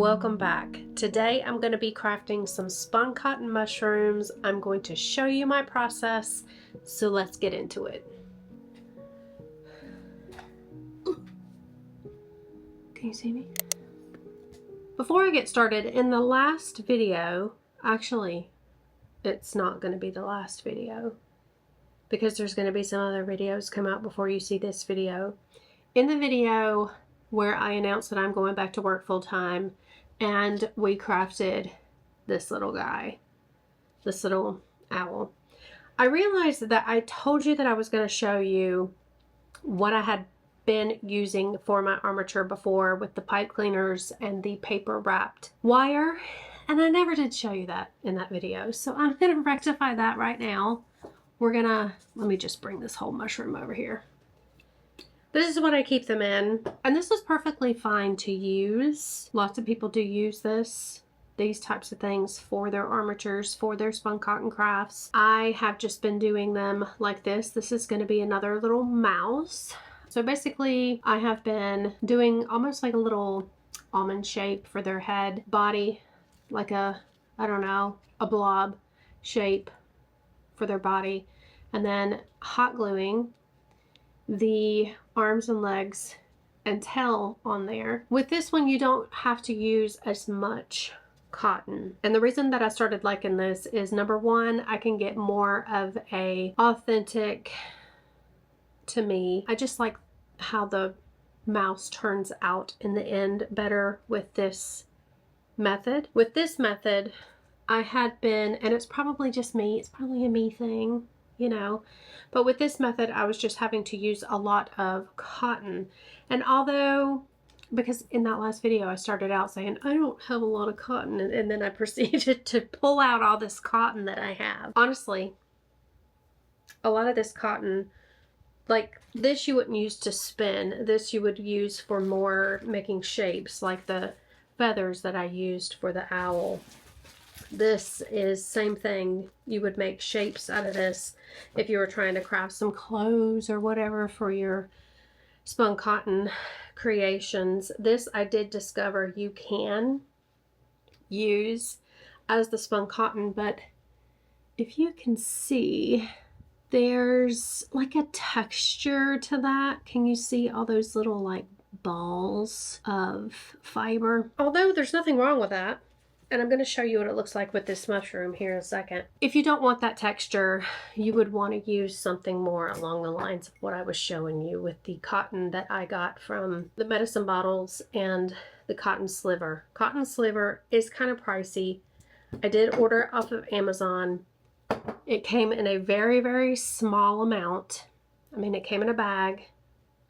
Welcome back. Today I'm going to be crafting some spun cotton mushrooms. I'm going to show you my process, so let's get into it. Can you see me? Before I get started, in the last video, actually it's not going to be the last video because there's going to be some other videos come out before you see this video. In the video where I announced that I'm going back to work full-time and we crafted this little guy, this little owl, I realized that I told you that I was going to show you what I had been using for my armature before with the pipe cleaners and the paper wrapped wire, and I never did show you that in that video, so I'm going to rectify that right now. Let me just bring this whole mushroom over here. This is what I keep them in, and this is perfectly fine to use. Lots of people do use these types of things for their armatures, for their spun cotton crafts. I have just been doing them like this. This is going to be another little mouse. So basically, I have been doing almost like a little almond shape for their head, body, like a, I don't know, a blob shape for their body, and then hot gluing the arms and legs and tail on there. With this one, you don't have to use as much cotton. And the reason that I started liking this is, number one, I can get more of a authentic, to me, I just like how the mouse turns out in the end better with this method. With this method, I had been, and it's probably just me, it's probably a me thing, you know, but with this method I was just having to use a lot of cotton. And although, because in that last video I started out saying I don't have a lot of cotton, and then I proceeded to pull out all this cotton that I have. Honestly, a lot of this cotton, like this, you wouldn't use to spin. This you would use for more making shapes, like the feathers that I used for the owl. This is same thing. You would make shapes out of this if you were trying to craft some clothes or whatever for your spun cotton creations. This I did discover you can use as the spun cotton, but if you can see, there's like a texture to that. Can you see all those little like balls of fiber? Although there's nothing wrong with that. And I'm going to show you what it looks like with this mushroom here in a second. If you don't want that texture, you would want to use something more along the lines of what I was showing you with the cotton that I got from the medicine bottles and the cotton sliver. Cotton sliver is kind of pricey. I did order off of Amazon. It came in a very, very small amount. I mean, it came in a bag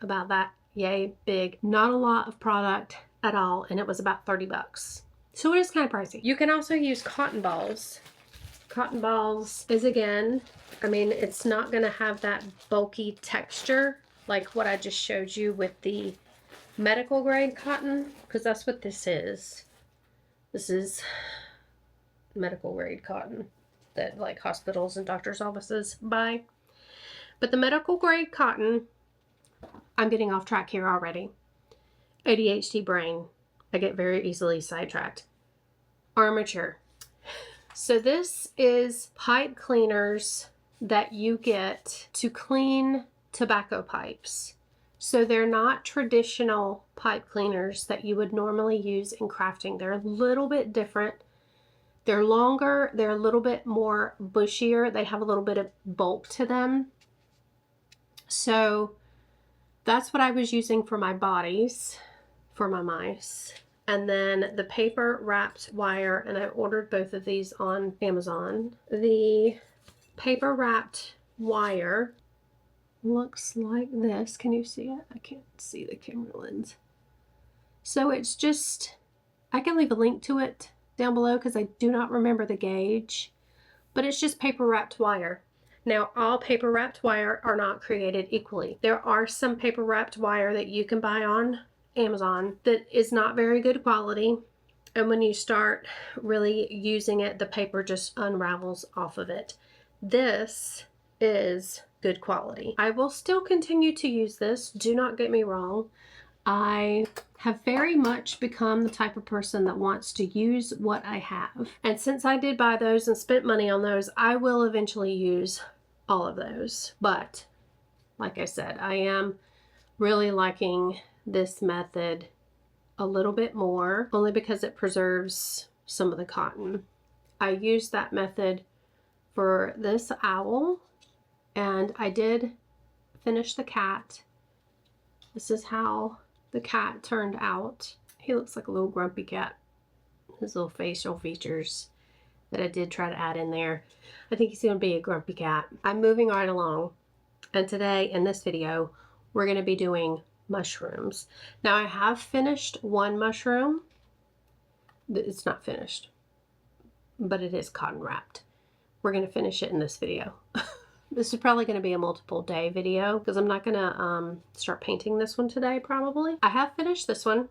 about that yay big. Not a lot of product at all, and it was about 30 bucks. So it is kind of pricey. You can also use cotton balls. Cotton balls is, again, I mean, it's not going to have that bulky texture like what I just showed you with the medical grade cotton, because that's what this is. This is medical grade cotton that like hospitals and doctors' offices buy. But the medical grade cotton, I'm getting off track here already. ADHD brain. I get very easily sidetracked. Armature. So this is pipe cleaners that you get to clean tobacco pipes. So they're not traditional pipe cleaners that you would normally use in crafting. They're a little bit different. They're longer. They're a little bit more bushier. They have a little bit of bulk to them. So that's what I was using for my bodies, for my mice. And then the paper wrapped wire, and I ordered both of these on Amazon. The paper wrapped wire looks like this. Can you see it? I can't see the camera lens. So it's just, I can leave a link to it down below because I do not remember the gauge, but it's just paper wrapped wire. Now, all paper wrapped wire are not created equally. There are some paper wrapped wire that you can buy on Amazon that is not very good quality, and when you start really using it, the paper just unravels off of it. This is good quality. I will still continue to use this, do not get me wrong. I have very much become the type of person that wants to use what I have. And since I did buy those and spent money on those, I will eventually use all of those. But like I said, I am really liking this method a little bit more, only because it preserves some of the cotton. I used that method for this owl, and I did finish the cat. This is how the cat turned out. He looks like a little grumpy cat. His little facial features that I did try to add in there. I think he's going to be a grumpy cat. I'm moving right along, and today in this video we're going to be doing mushrooms. Now I have finished one mushroom. It's not finished, but it is cotton wrapped. We're going to finish it in this video. This is probably going to be a multiple day video because I'm not going to start painting this one today probably. I have finished this one.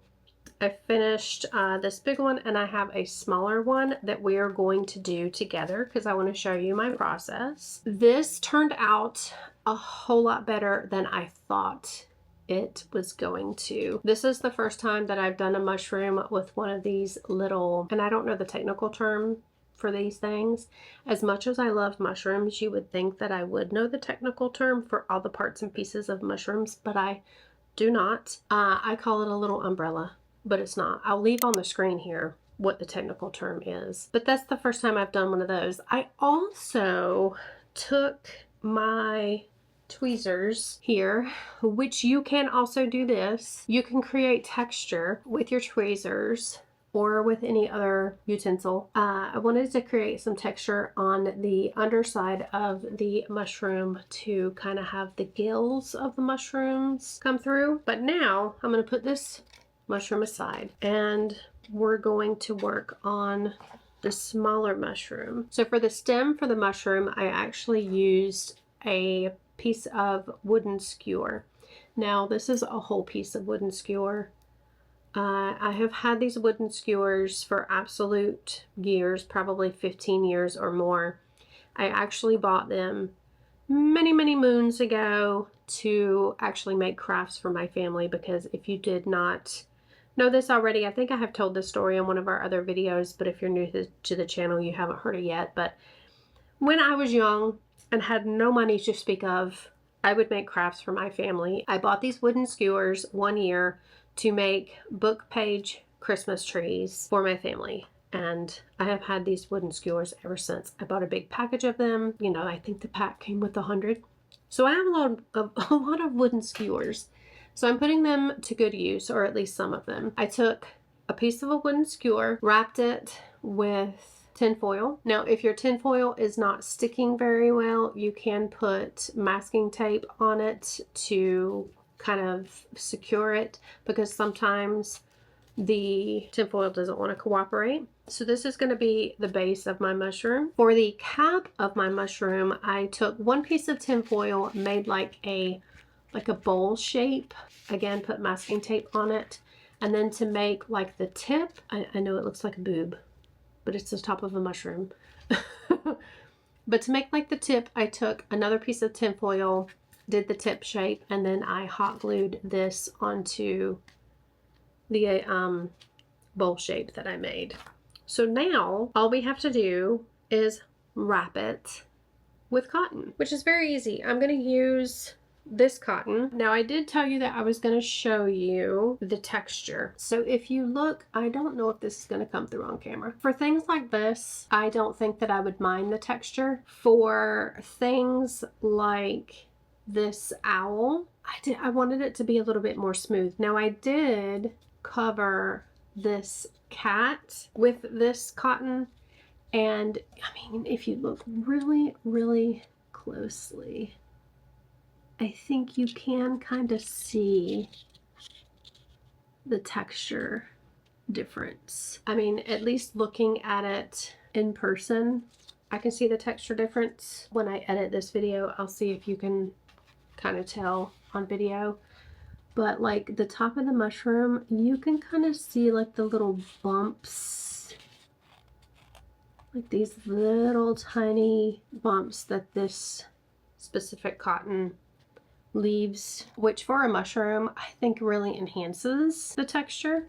I finished this big one, and I have a smaller one that we are going to do together because I want to show you my process. This turned out a whole lot better than I thought it was going to. This is the first time that I've done a mushroom with one of these little, and I don't know the technical term for these things. As much as I love mushrooms, you would think that I would know the technical term for all the parts and pieces of mushrooms, but I do not. I call it a little umbrella, but it's not. I'll leave on the screen here what the technical term is, but that's the first time I've done one of those. I also took my tweezers here, which you can also do this. You can create texture with your tweezers or with any other utensil. I wanted to create some texture on the underside of the mushroom to kind of have the gills of the mushrooms come through. But now I'm going to put this mushroom aside and we're going to work on the smaller mushroom. So for the stem for the mushroom, I actually used a piece of wooden skewer. Now this is a whole piece of wooden skewer. I have had these wooden skewers for absolute years, probably 15 years or more. I actually bought them many moons ago to actually make crafts for my family, because if you did not know this already, I think I have told this story in one of our other videos, but if you're new to the channel, you haven't heard it yet. But when I was young and had no money to speak of, I would make crafts for my family. I bought these wooden skewers one year to make book page Christmas trees for my family, and I have had these wooden skewers ever since. I bought a big package of them. You know, I think the pack came with 100. So I have a lot of wooden skewers. So I'm putting them to good use, or at least some of them. I took a piece of a wooden skewer, wrapped it with tinfoil. Now, if your tinfoil is not sticking very well, you can put masking tape on it to kind of secure it, because sometimes the tinfoil doesn't want to cooperate. So this is going to be the base of my mushroom. For the cap of my mushroom, I took one piece of tinfoil, made like a bowl shape. Again, put masking tape on it. And then to make like the tip, I know it looks like a boob, but it's the top of a mushroom. But to make like the tip, I took another piece of tinfoil, did the tip shape, and then I hot glued this onto the bowl shape that I made. So now all we have to do is wrap it with cotton, which is very easy. I'm going to use this cotton. Now I did tell you that I was going to show you the texture. So if you look, I don't know if this is going to come through on camera. For things like this, I don't think that I would mind the texture. For things like this owl, I wanted it to be a little bit more smooth. Now I did cover this cat with this cotton, and I mean, if you look really closely, I think you can kind of see the texture difference. I mean, at least looking at it in person, I can see the texture difference. When I edit this video, I'll see if you can kind of tell on video. But like the top of the mushroom, you can kind of see like the little bumps, like these little tiny bumps that this specific cotton leaves, which for a mushroom I think really enhances the texture,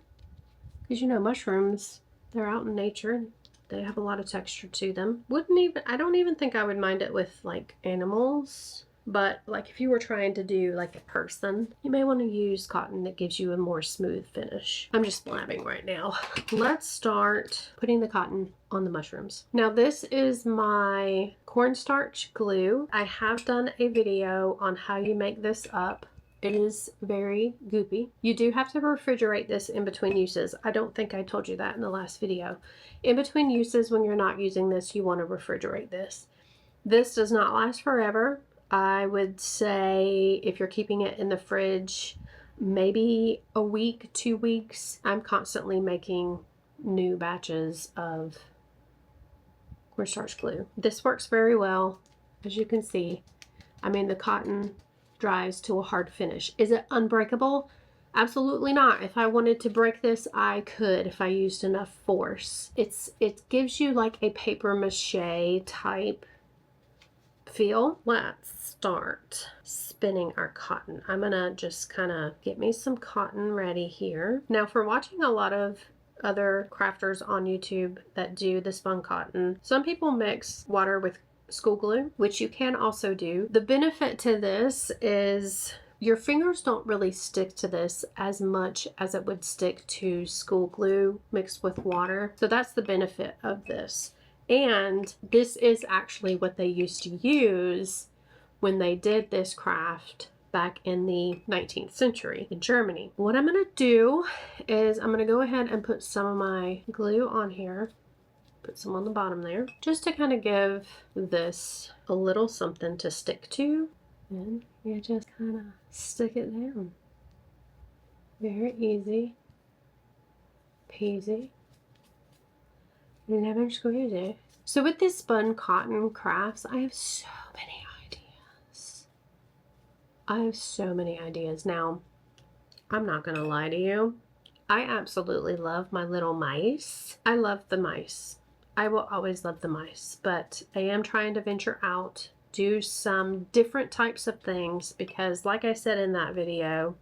because you know mushrooms, they're out in nature, they have a lot of texture to them. I don't even think I would mind it with like animals, but like if you were trying to do like a person, you may want to use cotton that gives you a more smooth finish. I'm just blabbing right now. Let's start putting the cotton on the mushrooms. Now this is my cornstarch glue. I have done a video on how you make this up. It is very goopy. You do have to refrigerate this in between uses. I don't think I told you that in the last video. In between uses, when you're not using this, you want to refrigerate this. This does not last forever. I would say if you're keeping it in the fridge, maybe a week, 2 weeks. I'm constantly making new batches of cornstarch glue. This works very well, as you can see. I mean, the cotton dries to a hard finish. Is it unbreakable? Absolutely not. If I wanted to break this, I could if I used enough force. It gives you like a paper mache type feel. Let's start spinning our cotton. I'm gonna just kind of get me some cotton ready here. Now, for watching a lot of other crafters on YouTube that do the spun cotton, some people mix water with school glue, which you can also do. The benefit to this is your fingers don't really stick to this as much as it would stick to school glue mixed with water. So that's the benefit of this. And this is actually what they used to use when they did this craft back in the 19th century in Germany. What I'm going to do is I'm going to go ahead and put some of my glue on here. Put some on the bottom there, just to kind of give this a little something to stick to. And you just kind of stick it down. Very easy peasy. Lemon squeezy. So with this spun cotton crafts, I have so many ideas. I have so many ideas. Now, I'm not gonna lie to you. I absolutely love my little mice. I love the mice. I will always love the mice, but I am trying to venture out, do some different types of things, because like I said in that video,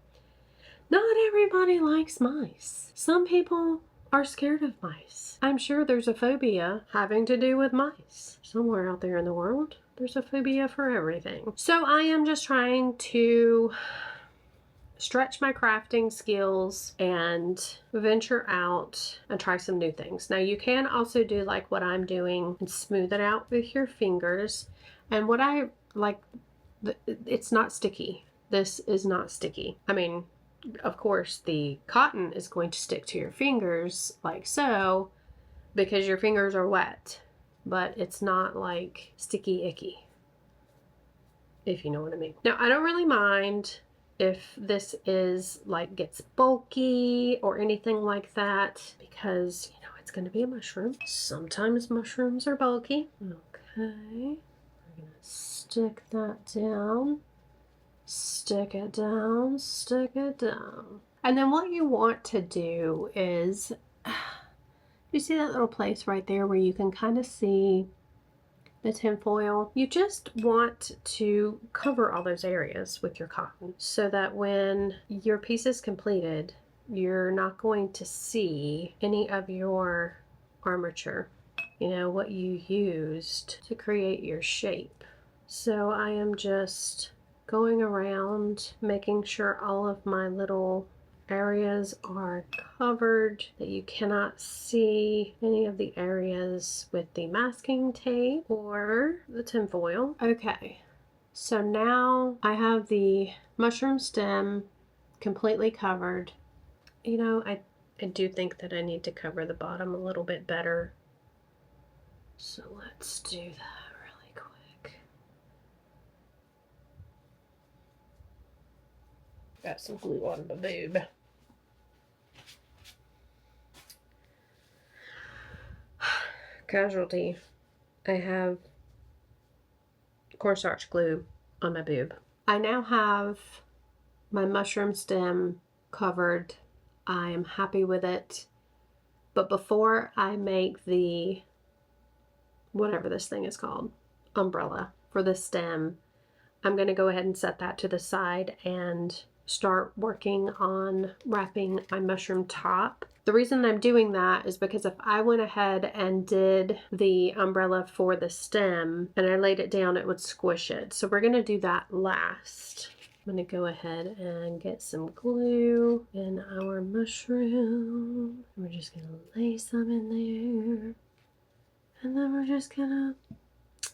not everybody likes mice. Some people are scared of mice. I'm sure there's a phobia having to do with mice. Somewhere out there in the world, there's a phobia for everything. So I am just trying to stretch my crafting skills and venture out and try some new things. Now you can also do like what I'm doing and smooth it out with your fingers. And what I like, it's not sticky. This is not sticky. I mean, of course the cotton is going to stick to your fingers like so because your fingers are wet, but it's not like sticky icky, if you know what I mean. Now I don't really mind if this is like gets bulky or anything like that, because you know it's going to be a mushroom. Sometimes mushrooms are bulky. Okay, we're gonna stick that down. Stick it down, stick it down. And then what you want to do is, you see that little place right there where you can kind of see the tinfoil? You just want to cover all those areas with your cotton so that when your piece is completed, you're not going to see any of your armature, you know, what you used to create your shape. So I am just going around making sure all of my little areas are covered, that you cannot see any of the areas with the masking tape or the tinfoil. Okay, so now I have the mushroom stem completely covered. You know, I do think that I need to cover the bottom a little bit better. So let's do that really quick. Got some glue on my boob. Casualty. I have cornstarch glue on my boob. I now have my mushroom stem covered. I am happy with it. But before I make the, whatever this thing is called, umbrella for the stem, I'm going to go ahead and set that to the side and start working on wrapping my mushroom top. The reason I'm doing that is because if I went ahead and did the umbrella for the stem and I laid it down, it would squish it. So we're going to do that last. I'm going to go ahead and get some glue in our mushroom. We're just going to lay some in there. And then we're just going to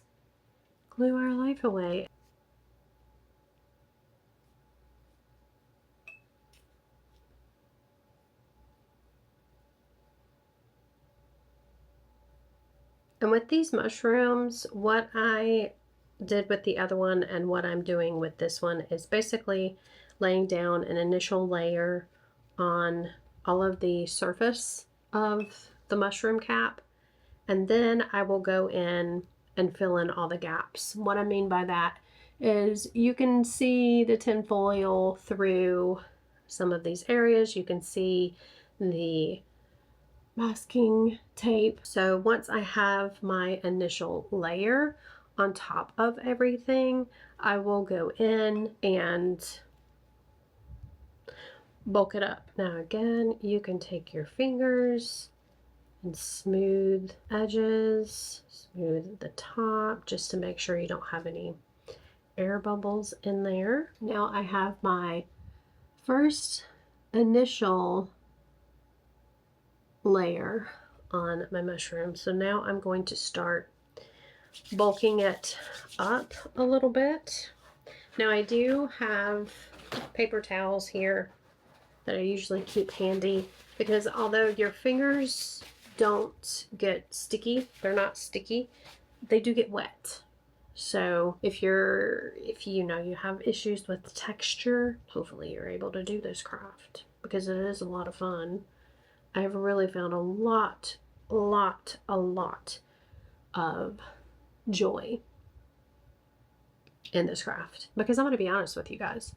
glue our life away. And with these mushrooms, what I did with the other one and what I'm doing with this one is basically laying down an initial layer on all of the surface of the mushroom cap, and then I will go in and fill in all the gaps. What I mean by that is you can see the tinfoil through some of these areas. You can see the masking tape. So once I have my initial layer on top of everything, I will go in and bulk it up. Now again, you can take your fingers and smooth edges, smooth the top, just to make sure you don't have any air bubbles in there. Now I have my first initial layer on my mushroom. So now I'm going to start bulking it up a little bit. Now I do have paper towels here that I usually keep handy, because although your fingers don't get sticky, they're not sticky, they do get wet. So if you know you have issues with texture, hopefully you're able to do this craft, because it is a lot of fun. I've really found a lot of joy in this craft, because I'm going to be honest with you guys.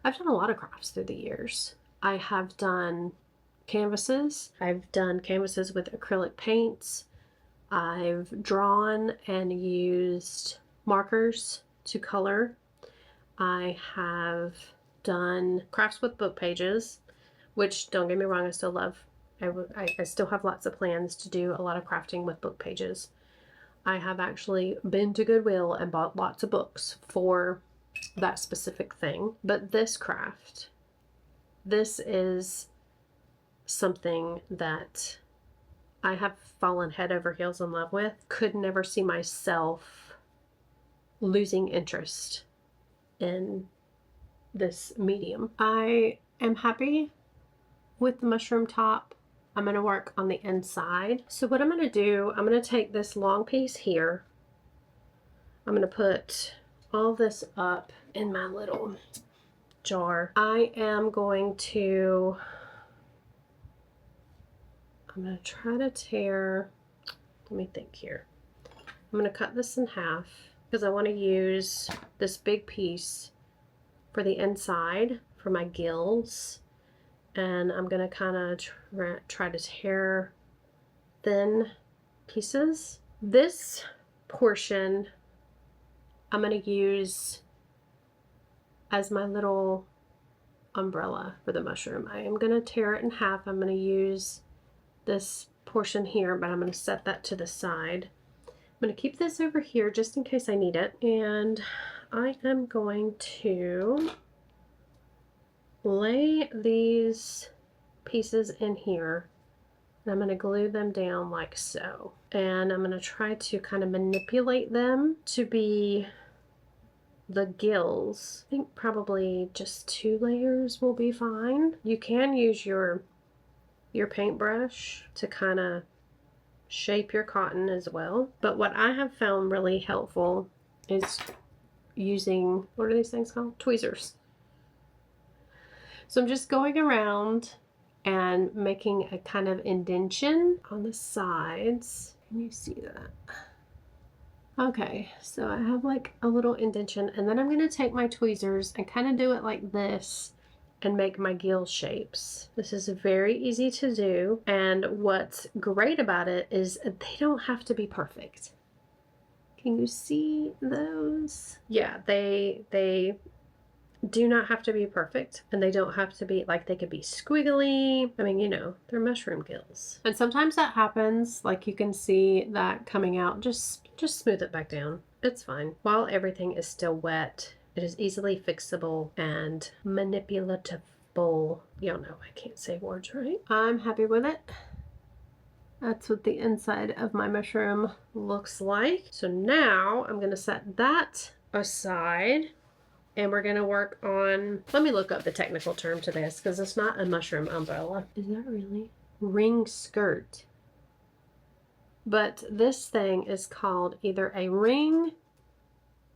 I've done a lot of crafts through the years. I have done canvases. I've done canvases with acrylic paints. I've drawn and used markers to color. I have done crafts with book pages, which, don't get me wrong, I still love. I still have lots of plans to do a lot of crafting with book pages. I have actually been to Goodwill and bought lots of books for that specific thing. But this craft, this is something that I have fallen head over heels in love with. Could never see myself losing interest in this medium. I am happy with the mushroom top. I'm going to work on the inside. So what I'm going to do, I'm going to take this long piece here. I'm going to put all this up in my little jar. I'm going to try to tear, let me think here. I'm going to cut this in half because I want to use this big piece for the inside for my gills. And I'm going to kind of try to tear thin pieces. This portion I'm going to use as my little umbrella for the mushroom. I am going to tear it in half. I'm going to use this portion here, but I'm going to set that to the side. I'm going to keep this over here just in case I need it. And I am going to lay these pieces in here, and I'm going to glue them down like so. And I'm going to try to kind of manipulate them to be the gills. I think probably just 2 layers will be fine. You can use your paintbrush to kind of shape your cotton as well. But what I have found really helpful is using, what are these things called? Tweezers. So I'm just going around and making a kind of indentation on the sides. Can you see that? Okay, so I have like a little indentation, and then I'm going to take my tweezers and kind of do it like this and make my gill shapes. This is very easy to do, and what's great about it is they don't have to be perfect. Can you see those? Yeah, they do not have to be perfect, and they don't have to be like, they could be squiggly. I mean, you know, they're mushroom gills. And sometimes that happens, like you can see that coming out. Just smooth it back down. It's fine. While everything is still wet, it is easily fixable and manipulatable. Y'all know I can't say words right. I'm happy with it. That's what the inside of my mushroom looks like. So now I'm gonna set that aside. And we're going to work on, let me look up the technical term to this because it's not a mushroom umbrella. Is that really? Ring skirt. But this thing is called either a ring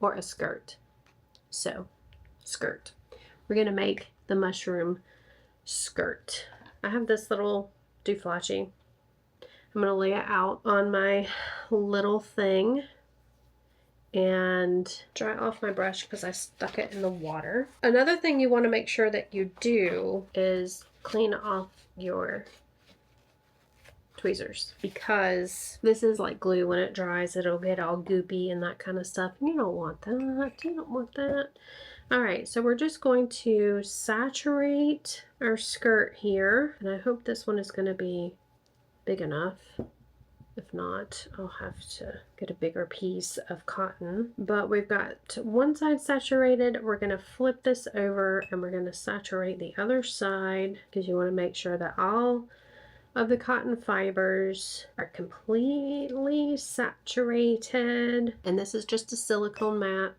or a skirt. So, skirt. We're going to make the mushroom skirt. I have this little dooflachi. I'm going to lay it out on my little thing and dry off my brush because I stuck it in the water. Another thing you want to make sure that you do is clean off your tweezers, because this is like glue. When it dries, it'll get all goopy and that kind of stuff. And you don't want that. You don't want that. All right, so we're just going to saturate our skirt here. And I hope this one is going to be big enough. If not, I'll have to get a bigger piece of cotton. But we've got one side saturated. We're going to flip this over and we're going to saturate the other side, because you want to make sure that all of the cotton fibers are completely saturated. And this is just a silicone mat.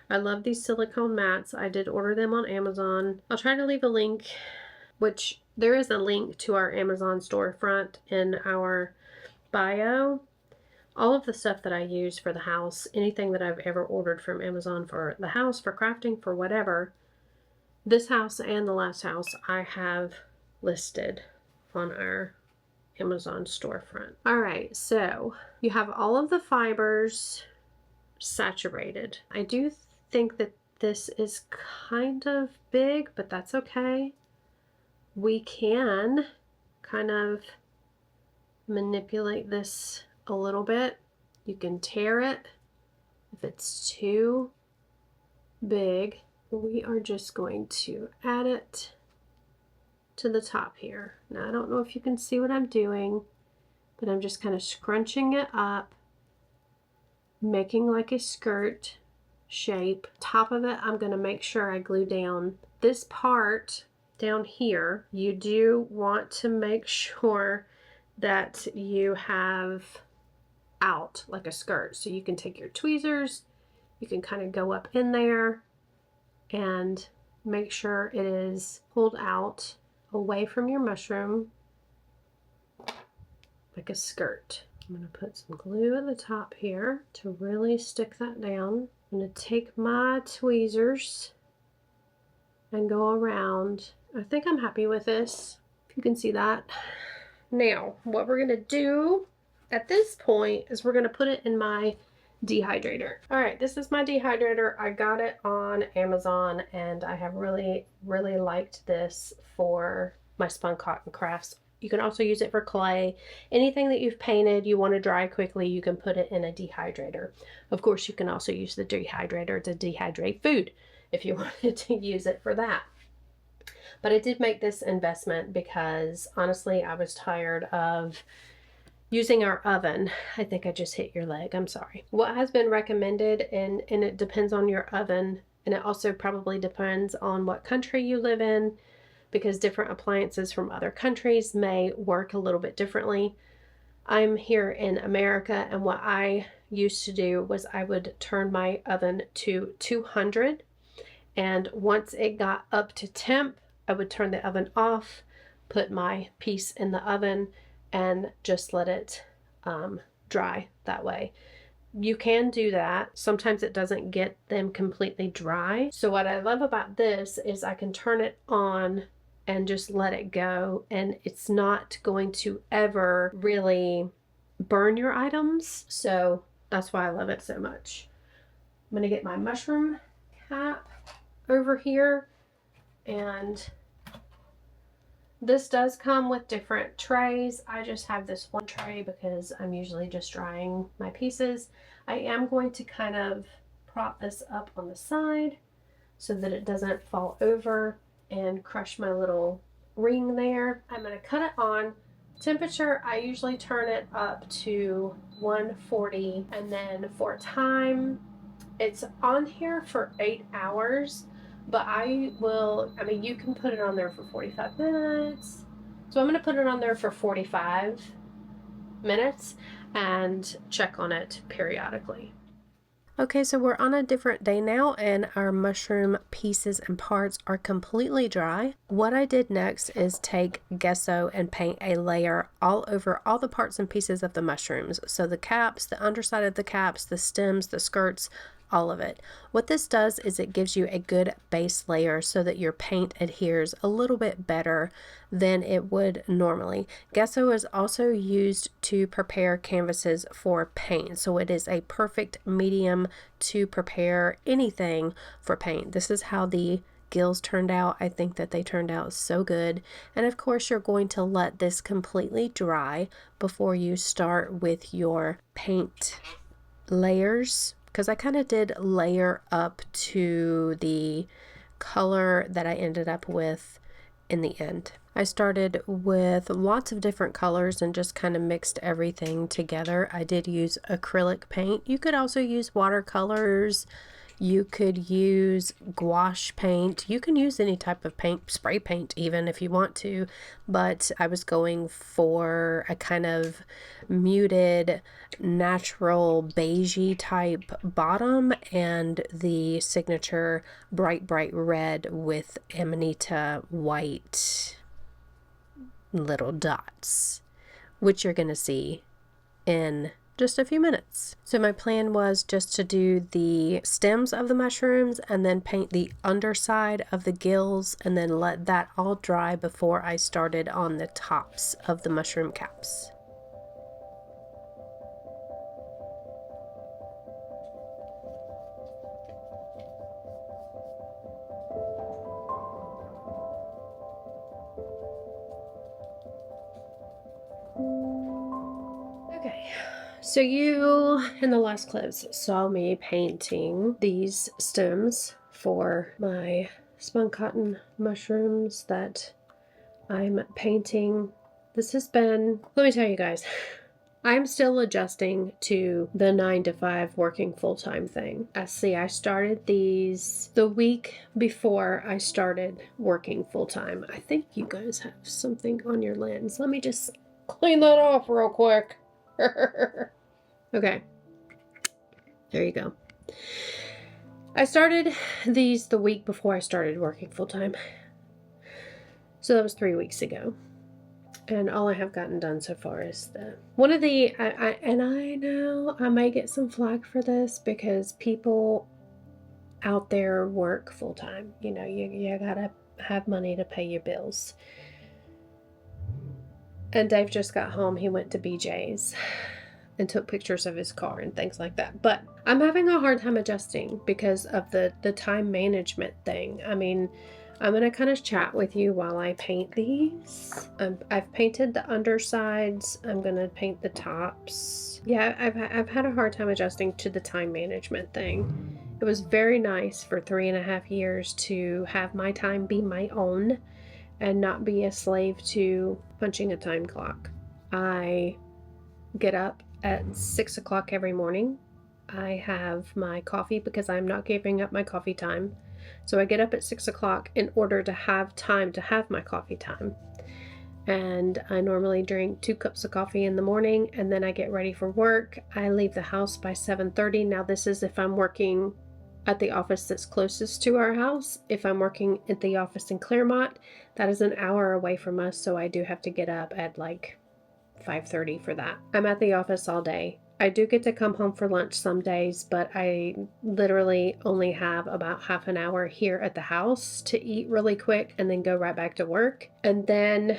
I love these silicone mats. I did order them on Amazon. I'll try to leave a link, which there is a link to our Amazon storefront in our bio. All of the stuff that I use for the house, anything that I've ever ordered from Amazon for the house, for crafting, for whatever, this house and the last house, I have listed on our Amazon storefront. All right, so you have all of the fibers saturated. I do think that this is kind of big, but that's okay. We can kind of manipulate this a little bit. You can tear it if it's too big. We are just going to add it to the top here. Now I don't know if you can see what I'm doing, but I'm just kind of scrunching it up, making like a skirt shape. Top of it, I'm going to make sure I glue down this part down here. You do want to make sure that you have out like a skirt. So you can take your tweezers, you can kind of go up in there and make sure it is pulled out away from your mushroom like a skirt. I'm going to put some glue at the top here to really stick that down. I'm going to take my tweezers and go around. I think I'm happy with this, if you can see that. Now, what we're going to do at this point is we're going to put it in my dehydrator. All right, this is my dehydrator. I got it on Amazon and I have really liked this for my spun cotton crafts. You can also use it for clay. Anything that you've painted, you want to dry quickly, you can put it in a dehydrator. Of course, you can also use the dehydrator to dehydrate food if you wanted to use it for that. But I did make this investment because honestly, I was tired of using our oven. I think I just hit your leg, I'm sorry. What has been recommended, and it depends on your oven, and it also probably depends on what country you live in, because different appliances from other countries may work a little bit differently. I'm here in America, and what I used to do was I would turn my oven to 200, and once it got up to temp, I would turn the oven off, put my piece in the oven, and just let it dry that way. You can do that. Sometimes it doesn't get them completely dry. So what I love about this is I can turn it on and just let it go, and it's not going to ever really burn your items. So that's why I love it so much. I'm gonna get my mushroom cap over here and This does come with different trays. I just have this one tray because I'm usually just drying my pieces. I am going to kind of prop this up on the side so that it doesn't fall over and crush my little ring there. I'm going to cut it on. Temperature, I usually turn it up to 140, and then for time, it's on here for 8 hours, but I mean, you can put it on there for 45 minutes. So I'm going to put it on there for 45 minutes and check on it periodically. Okay, so we're on a different day now and our mushroom pieces and parts are completely dry. What I did next is take gesso and paint a layer all over all the parts and pieces of the mushrooms. So the caps, the underside of the caps, the stems, the skirts, all of it. What this does is it gives you a good base layer so that your paint adheres a little bit better than it would normally. Gesso is also used to prepare canvases for paint, so it is a perfect medium to prepare anything for paint. This is how the gills turned out. I think that they turned out so good. And of course, you're going to let this completely dry before you start with your paint layers, because I kind of did layer up to the color that I ended up with in the end. I started with lots of different colors and just kind of mixed everything together. I did use acrylic paint. You could also use watercolors. You could use gouache paint. You can use any type of paint, spray paint even if you want to, but I was going for a kind of muted, natural beigey type bottom and the signature bright red with Amanita white little dots, which you're going to see in just a few minutes. So my plan was just to do the stems of the mushrooms and then paint the underside of the gills and then let that all dry before I started on the tops of the mushroom caps. Okay. So you, in the last clips, saw me painting these stems for my spun cotton mushrooms that I'm painting. This has been, let me tell you guys, I'm still adjusting to the 9 to 5 working full-time thing. I started these the week before I started working full-time. I think you guys have something on your lens. Let me just clean that off real quick. Okay, there you go. I started these the week before I started working full-time. So that was 3 weeks ago. And all I have gotten done so far is one of the, and I know I might get some flack for this because people out there work full-time. You know, you gotta have money to pay your bills. And Dave just got home. He went to BJ's and took pictures of his car and things like that. But I'm having a hard time adjusting because of the time management thing. I mean, I'm going to kind of chat with you while I paint these. I've painted the undersides. I'm going to paint the tops. Yeah, I've had a hard time adjusting to the time management thing. It was very nice for 3.5 years to have my time be my own and not be a slave to punching a time clock. I get up at 6 o'clock every morning. I have my coffee because I'm not giving up my coffee time. So I get up at 6 o'clock in order to have time to have my coffee time. And I normally drink 2 cups of coffee in the morning and then I get ready for work. I leave the house by 7:30. Now this is if I'm working at the office that's closest to our house. If I'm working at the office in Claremont, that is an hour away from us, so I do have to get up at like 5:30 for that. I'm at the office all day. I do get to come home for lunch some days, but I literally only have about half an hour here at the house to eat really quick and then go right back to work. And then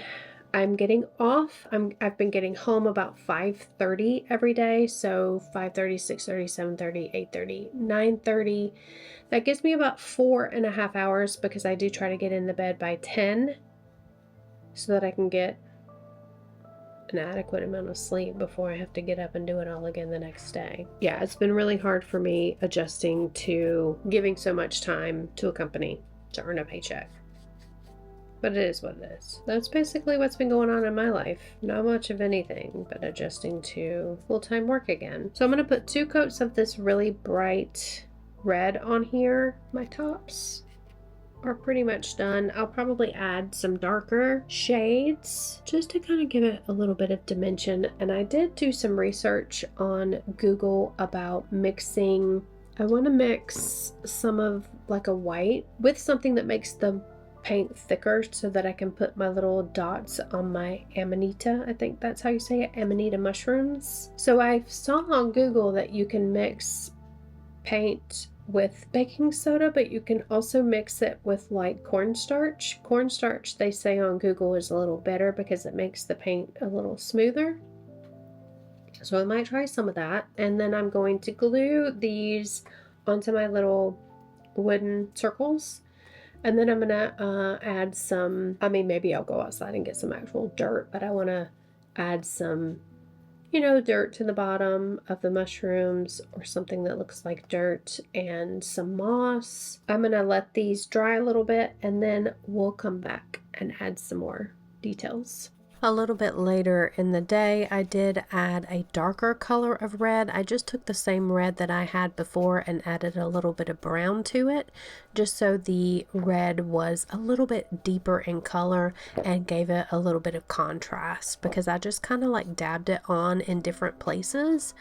I'm getting off. I've been getting home about 5:30 every day. So 5:30, 6:30, 7:30, 8:30, 9:30. That gives me about 4.5 hours because I do try to get in the bed by 10. so that I can get an adequate amount of sleep before I have to get up and do it all again the next day. Yeah, it's been really hard for me adjusting to giving so much time to a company to earn a paycheck. But it is what it is. That's basically what's been going on in my life. Not much of anything, but adjusting to full-time work again. So I'm going to put 2 coats of this really bright red on here. My tops are pretty much done. I'll probably add some darker shades just to kind of give it a little bit of dimension. And I did do some research on Google about mixing. I want to mix some of like a white with something that makes the paint thicker so that I can put my little dots on my amanita. I think that's how you say it, amanita mushrooms. So I saw on Google that you can mix paint with baking soda, but you can also mix it with like cornstarch. Cornstarch, they say on Google, is a little better because it makes the paint a little smoother. So I might try some of that. And then I'm going to glue these onto my little wooden circles. And then I'm gonna add some, I mean, maybe I'll go outside and get some actual dirt, but I want to add some, you know, dirt to the bottom of the mushrooms or something that looks like dirt, and some moss. I'm gonna let these dry a little bit and then we'll come back and add some more details. A little bit later in the day, I did add a darker color of red. I just took the same red that I had before and added a little bit of brown to it, just so the red was a little bit deeper in color and gave it a little bit of contrast, because I just kind of like dabbed it on in different places,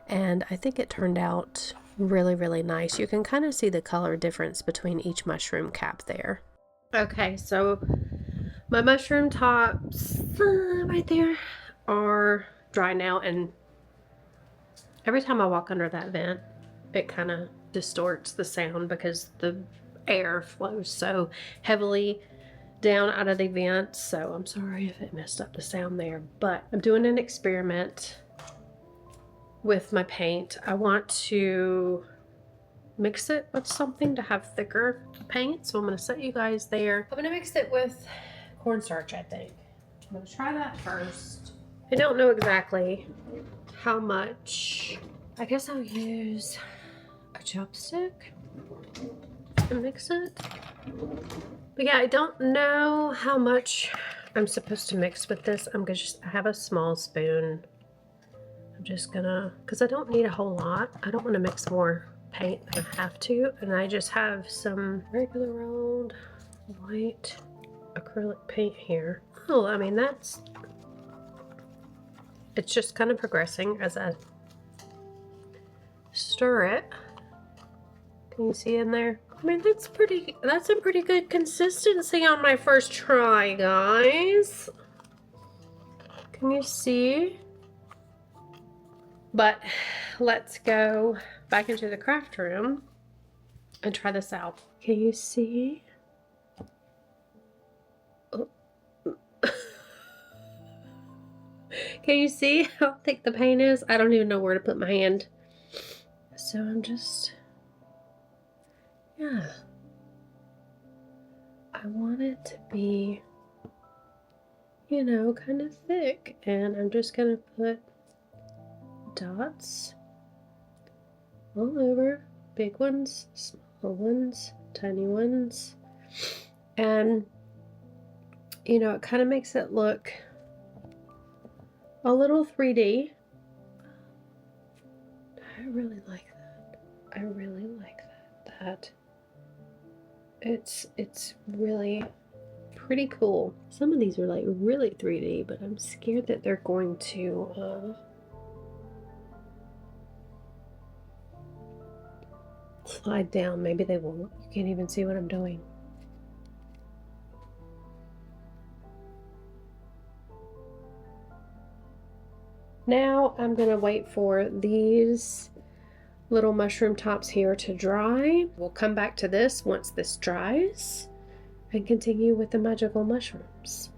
and I think it turned out really, really nice. You can kind of see the color difference between each mushroom cap there. Okay, so my mushroom tops right there are dry now, and every time I walk under that vent, it kind of distorts the sound because the air flows so heavily down out of the vent. So I'm sorry if it messed up the sound there, but I'm doing an experiment with my paint. I want to mix it with something to have thicker paint, so I'm going to set you guys there. I'm going to mix it with cornstarch, I think. I'm going to try that first. I don't know exactly how much. I guess I'll use a chopstick to mix it. But yeah, I don't know how much I'm supposed to mix with this. I have a small spoon. I'm just gonna, because I don't need a whole lot. I don't want to mix more paint than I have to. And I just have some regular old white acrylic paint here. Oh, I mean, it's just kind of progressing as I stir it. Can you see in there? I mean, that's a pretty good consistency on my first try, guys. Can you see? But let's go back into the craft room and try this out. Can you see? Can you see how thick the paint is? I don't even know where to put my hand. So I'm just, yeah. I want it to be, you know, kind of thick. And I'm just going to put dots all over. Big ones, small ones, tiny ones. And, you know, it kind of makes it look a little 3D. I really like that. I really like that. It's really pretty cool. Some of these are like really 3D, but I'm scared that they're going to slide down. Maybe they won't. You can't even see what I'm doing. Now I'm going to wait for these little mushroom tops here to dry. We'll come back to this once this dries and continue with the magical mushrooms.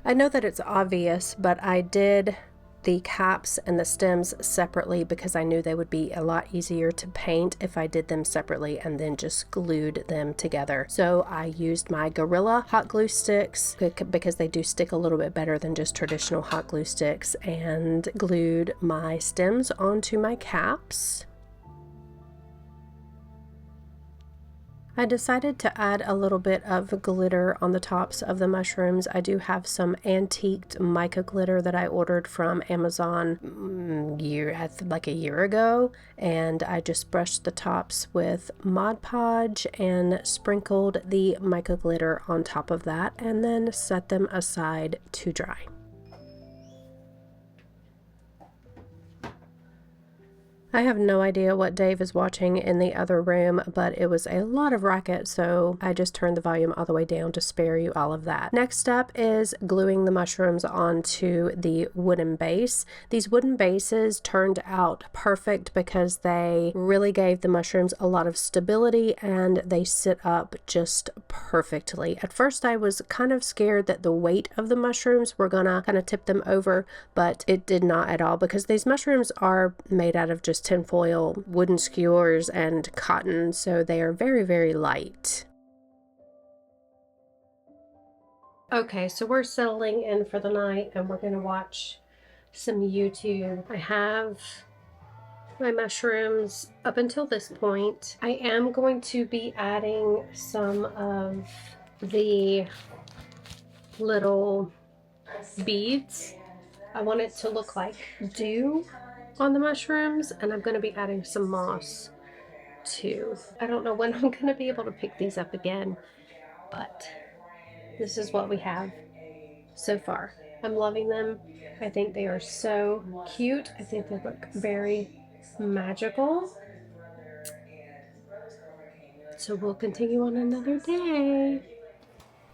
I know that it's obvious, but I did the caps and the stems separately because I knew they would be a lot easier to paint if I did them separately and then just glued them together. So I used my Gorilla hot glue sticks because they do stick a little bit better than just traditional hot glue sticks, and glued my stems onto my caps. I decided to add a little bit of glitter on the tops of the mushrooms. I do have some antiqued mica glitter that I ordered from Amazon like a year ago, and I just brushed the tops with Mod Podge and sprinkled the mica glitter on top of that, and then set them aside to dry. I have no idea what Dave is watching in the other room, but it was a lot of racket, so I just turned the volume all the way down to spare you all of that. Next up is gluing the mushrooms onto the wooden base. These wooden bases turned out perfect because they really gave the mushrooms a lot of stability and they sit up just perfectly. At first I was kind of scared that the weight of the mushrooms were gonna kind of tip them over, but it did not at all because these mushrooms are made out of just tinfoil, wooden skewers, and cotton, so they are very, very light. Okay, so we're settling in for the night and we're going to watch some YouTube. I have my mushrooms up until this point. I am going to be adding some of the little beads. I want it to look like dew on the mushrooms, and I'm going to be adding some moss too. I don't know when I'm going to be able to pick these up again, but this is what we have so far. I'm loving them. I think they are so cute. I think they look very magical. So we'll continue on another day.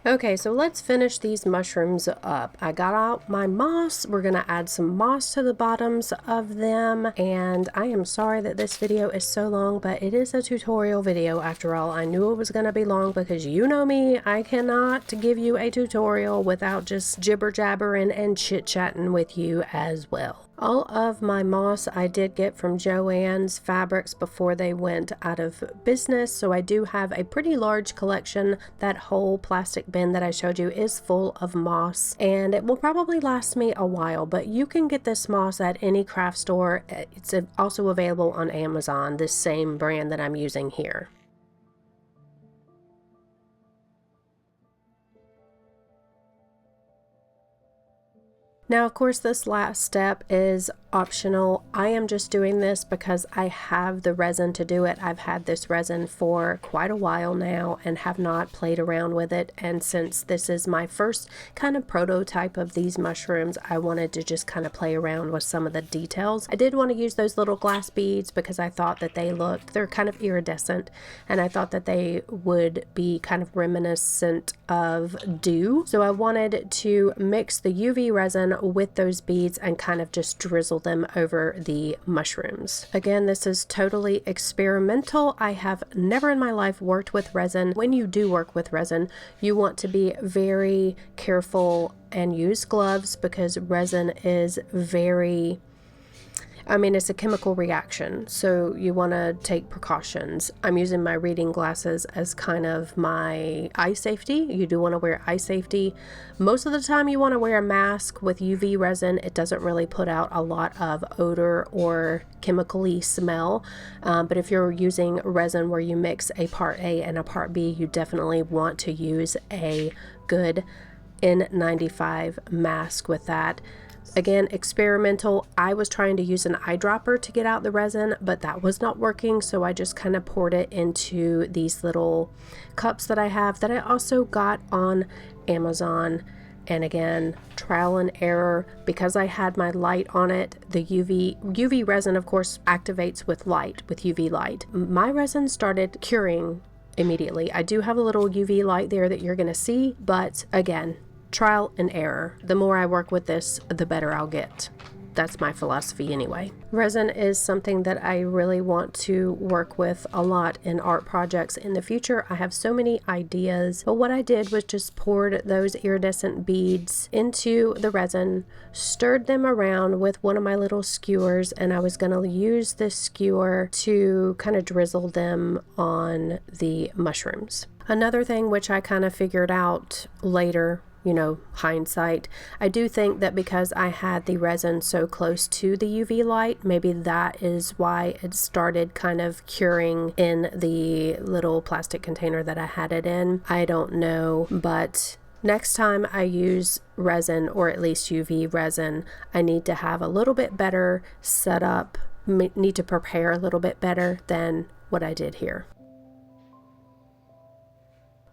Okay, so let's finish these mushrooms up. I got out my moss. We're gonna add some moss to the bottoms of them, and I am sorry that this video is so long, but it is a tutorial video after all. I knew it was gonna be long because you know me, I cannot give you a tutorial without just jibber jabbering and chit chatting with you as well. All of my moss I did get from Joann's Fabrics before they went out of business, so I do have a pretty large collection. That whole plastic bin that I showed you is full of moss, and it will probably last me a while, but you can get this moss at any craft store. It's also available on Amazon, this same brand that I'm using here. Now, of course, this last step is optional. I am just doing this because I have the resin to do it. I've had this resin for quite a while now and have not played around with it. And since this is my first kind of prototype of these mushrooms, I wanted to just kind of play around with some of the details. I did want to use those little glass beads because I thought that they're kind of iridescent, and I thought that they would be kind of reminiscent of dew. So I wanted to mix the UV resin with those beads and kind of just drizzle them over the mushrooms. Again, this is totally experimental. I have never in my life worked with resin. When you do work with resin, you want to be very careful and use gloves because resin is very, it's a chemical reaction, so you want to take precautions. I'm using my reading glasses as kind of my eye safety. You do want to wear eye safety. Most of the time you want to wear a mask with UV resin. It doesn't really put out a lot of odor or chemically smell, but if you're using resin where you mix a part A and a part B, you definitely want to use a good N95 mask with that. Again, experimental. I was trying to use an eyedropper to get out the resin, but that was not working, so I just kind of poured it into these little cups that I have that I also got on Amazon. And again, trial and error. Because I had my light on it, the UV resin of course activates with light, with UV light. My resin started curing immediately. I do have a little UV light there that you're going to see, but again, trial and error. The more I work with this, the better I'll get. that's my philosophy anyway. Resin is something that I really want to work with a lot in art projects in the future. I have so many ideas, but what I did was just poured those iridescent beads into the resin, stirred them around with one of my little skewers, and I was going to use this skewer to kind of drizzle them on the mushrooms. Another thing which I kind of figured out later, you know, hindsight, I do think that because I had the resin so close to the UV light, maybe that is why it started kind of curing in the little plastic container that I had it in. I don't know, but next time I use resin, or at least UV resin, I need to have a little bit better setup, need to prepare a little bit better than what I did here.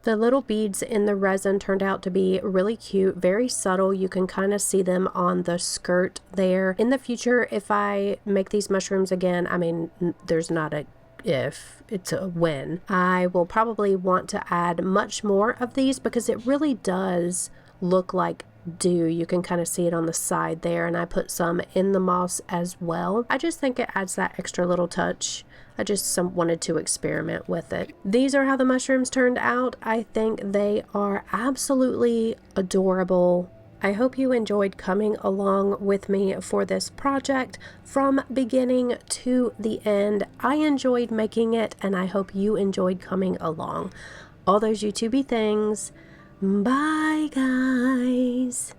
The little beads in the resin turned out to be really cute, very subtle. You can kind of see them on the skirt there. In the future, if I make these mushrooms again, I mean, there's not a if, it's a when, I will probably want to add much more of these because it really does look like dew. You can kind of see it on the side there, and I put some in the moss as well. I just think it adds that extra little touch. I just wanted to experiment with it. These are how the mushrooms turned out. I think they are absolutely adorable. I hope you enjoyed coming along with me for this project from beginning to the end. I enjoyed making it, and I hope you enjoyed coming along. All those YouTubey things. Bye, guys.